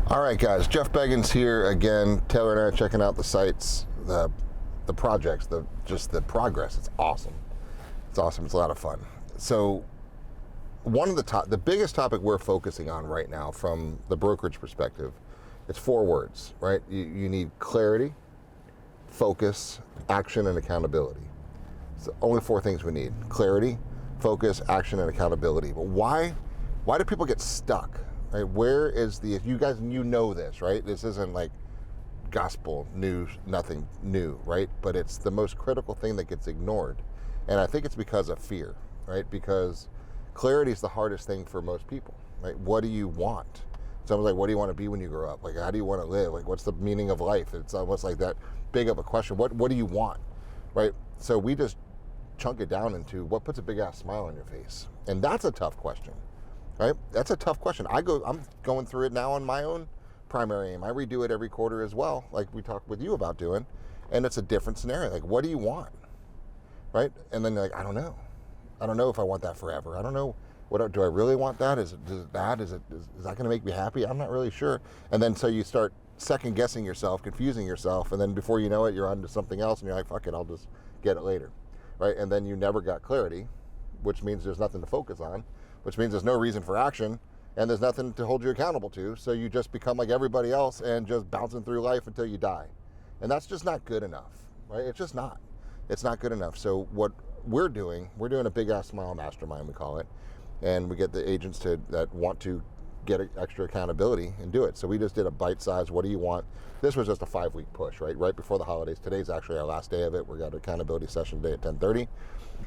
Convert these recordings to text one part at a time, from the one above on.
All right, guys, Jeff Beggins here again. Taylor and I are checking out the sites, the projects, just the progress. It's awesome. It's awesome. It's a lot of fun. So one of the biggest topic we're focusing on right now from the brokerage perspective, it's 4 words, right? You need clarity, focus, action, and accountability. It's the only 4 things we need: clarity, focus, action, and accountability. But why do people get stuck? Right? Where is you guys, know this, right? This isn't like gospel news, nothing new, right? But it's the most critical thing that gets ignored. And I think it's because of fear, right? Because clarity is the hardest thing for most people, right? What do you want? Someone's like, what do you want to be when you grow up? Like, how do you want to live? Like, what's the meaning of life? It's almost like that big of a question. What do you want, right? So we just chunk it down into what puts a big ass smile on your face. And that's a tough question. Right? That's a tough question. I'm going through it now on my own primary aim. I redo it every quarter as well, like we talked with you about doing, and it's a different scenario. Like, what do you want? Right? And then you're like, I don't know. I don't know if I want that forever. I don't know. Do I really want that? Is that going to make me happy? I'm not really sure. And then so you start second guessing yourself, confusing yourself, and then before you know it, you're on to something else, and you're like, fuck it, I'll just get it later. Right? And then you never got clarity, which means there's nothing to focus on, which means there's no reason for action, and there's nothing to hold you accountable to, so you just become like everybody else and just bouncing through life until you die. And that's just not good enough, right? It's just not. It's not good enough. So what we're doing a big ass smile mastermind, we call it, and we get the agents that want to get extra accountability and do it. So we just did a bite size, what do you want? This was just a 5-week push, right before the holidays. Today's actually our last day of it. We got an accountability session today at 10:30.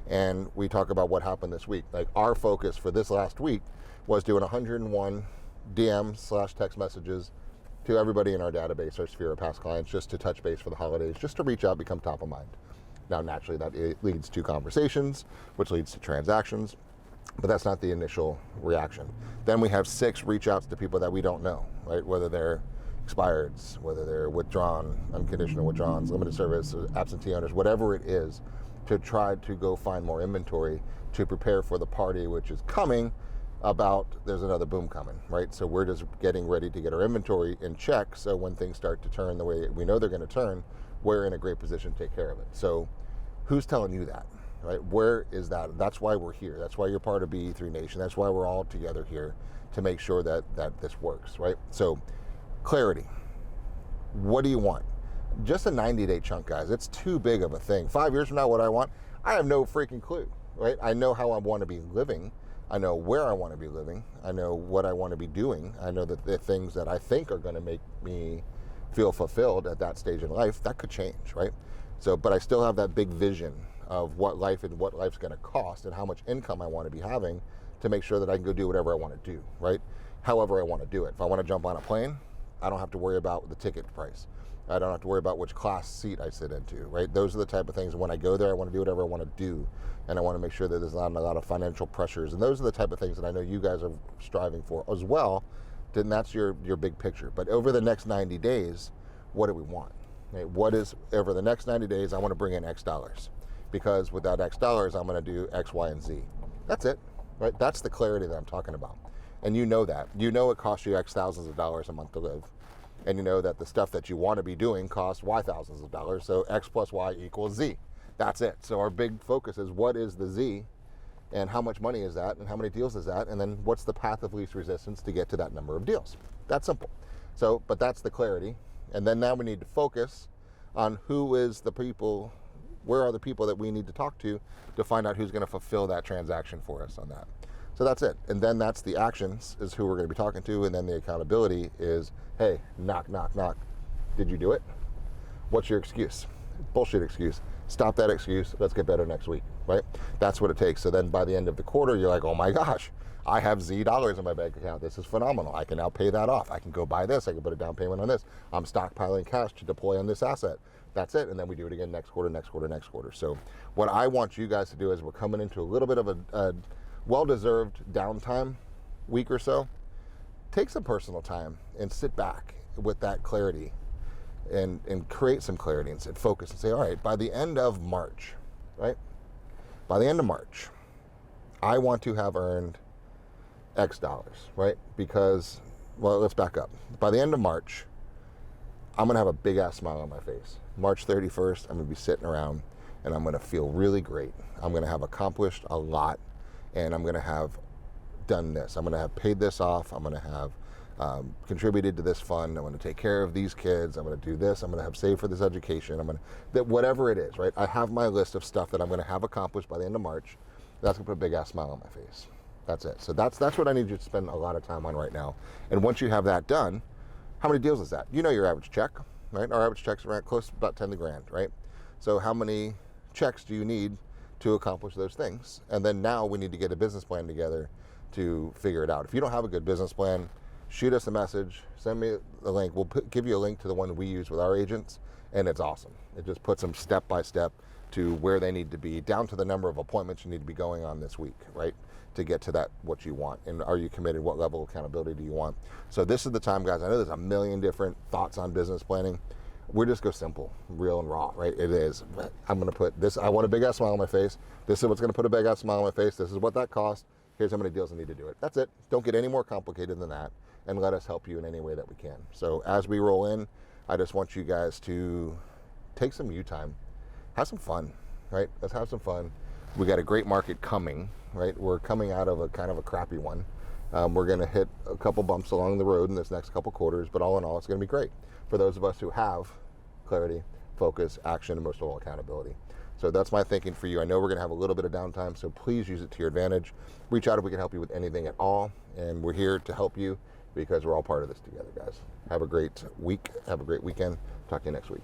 And we talk about what happened this week. Like, our focus for this last week was doing 101 DMs/text messages to everybody in our database, our sphere of past clients, just to touch base for the holidays, just to reach out, become top of mind. Now, naturally, that leads to conversations, which leads to transactions, but that's not the initial reaction. Then we have 6 reach outs to people that we don't know, right? Whether they're expireds, whether they're withdrawn, unconditional withdrawals, limited service, absentee owners, whatever it is, to try to go find more inventory to prepare for the party, which is coming about. There's another boom coming, right? So we're just getting ready to get our inventory in check, so when things start to turn the way we know they're going to turn, we're in a great position to take care of it. So who's telling you that, right? Where is that? That's why we're here. That's why you're part of BE3 Nation. That's why we're all together here to make sure that this works, right? So clarity. What do you want? Just a 90-day chunk, guys. It's too big of a thing. 5 years from now, what I want, I have no freaking clue, right? I know how I want to be living. I know where I want to be living. I know what I want to be doing. I know that the things that I think are going to make me feel fulfilled at that stage in life, that could change, right? So, but I still have that big vision of what life's going to cost and how much income I want to be having to make sure that I can go do whatever I want to do, right? However I want to do it. If I want to jump on a plane, I don't have to worry about the ticket price. I don't have to worry about which class seat I sit into, right? Those are the type of things. When I go there, I want to do whatever I want to do, and I want to make sure that there's not a lot of financial pressures. And those are the type of things that I know you guys are striving for as well. Then that's your big picture. But over the next 90 days, what do we want? Right? What is over the next 90 days? I want to bring in X dollars, because with that X dollars, I'm going to do X, Y, and Z. That's it, right? That's the clarity that I'm talking about. And you know that. You know it costs you X thousands of dollars a month to live. And you know that the stuff that you want to be doing costs Y thousands of dollars. So X plus Y equals Z. That's it. So our big focus is, what is the Z, and how much money is that, and how many deals is that, and then what's the path of least resistance to get to that number of deals. That's simple. So, but that's the clarity. And then now we need to focus on who is the people, where are the people that we need to talk to find out who's going to fulfill that transaction for us on that. So that's it. And then that's the actions, is who we're going to be talking to. And then the accountability is, hey, knock, knock, knock. Did you do it? What's your excuse? Bullshit excuse. Stop that excuse. Let's get better next week, right? That's what it takes. So then by the end of the quarter, you're like, oh my gosh, I have Z dollars in my bank account. This is phenomenal. I can now pay that off. I can go buy this. I can put a down payment on this. I'm stockpiling cash to deploy on this asset. That's it. And then we do it again next quarter, next quarter, next quarter. So what I want you guys to do is, we're coming into a little bit of a well-deserved downtime week or so. Take some personal time and sit back with that clarity and create some clarity and focus and say, all right, by the end of March, right? By the end of March, I want to have earned X dollars, right? Because well, let's back up. By the end of March, I'm gonna have a big ass smile on my face. March 31st, I'm gonna be sitting around and I'm gonna feel really great. I'm gonna have accomplished a lot, and I'm gonna have done this. I'm gonna have paid this off. I'm gonna have contributed to this fund. I'm gonna take care of these kids. I'm gonna do this. I'm gonna have saved for this education. Whatever it is, right? I have my list of stuff that I'm gonna have accomplished by the end of March. That's gonna put a big ass smile on my face. That's it. So that's what I need you to spend a lot of time on right now. And once you have that done, how many deals is that? You know your average check, right? Our average checks are around close to about 10 grand, right? So how many checks do you need to accomplish those things? And then now we need to get a business plan together to figure it out. If you don't have a good business plan, shoot us a message, send me the link. We'll give you a link to the one we use with our agents, and it's awesome. It just puts them step by step to where they need to be, down to the number of appointments you need to be going on this week, right? To get to that, what you want. And are you committed? What level of accountability do you want? So this is the time, guys. I know there's a million different thoughts on business planning. We're just go simple, real and raw, right? It is. I'm going to put this. I want a big ass smile on my face. This is what's going to put a big ass smile on my face. This is what that costs. Here's how many deals I need to do it. That's it. Don't get any more complicated than that, and let us help you in any way that we can. So as we roll in, I just want you guys to take some you time, have some fun, right? Let's have some fun. We got a great market coming, right? We're coming out of a kind of a crappy one. We're going to hit a couple bumps along the road in this next couple quarters, but all in all, it's going to be great for those of us who have clarity, focus, action, and most of all, accountability. So that's my thinking for you. I know we're going to have a little bit of downtime, so please use it to your advantage. Reach out if we can help you with anything at all, and we're here to help you because we're all part of this together, guys. Have a great week. Have a great weekend. Talk to you next week.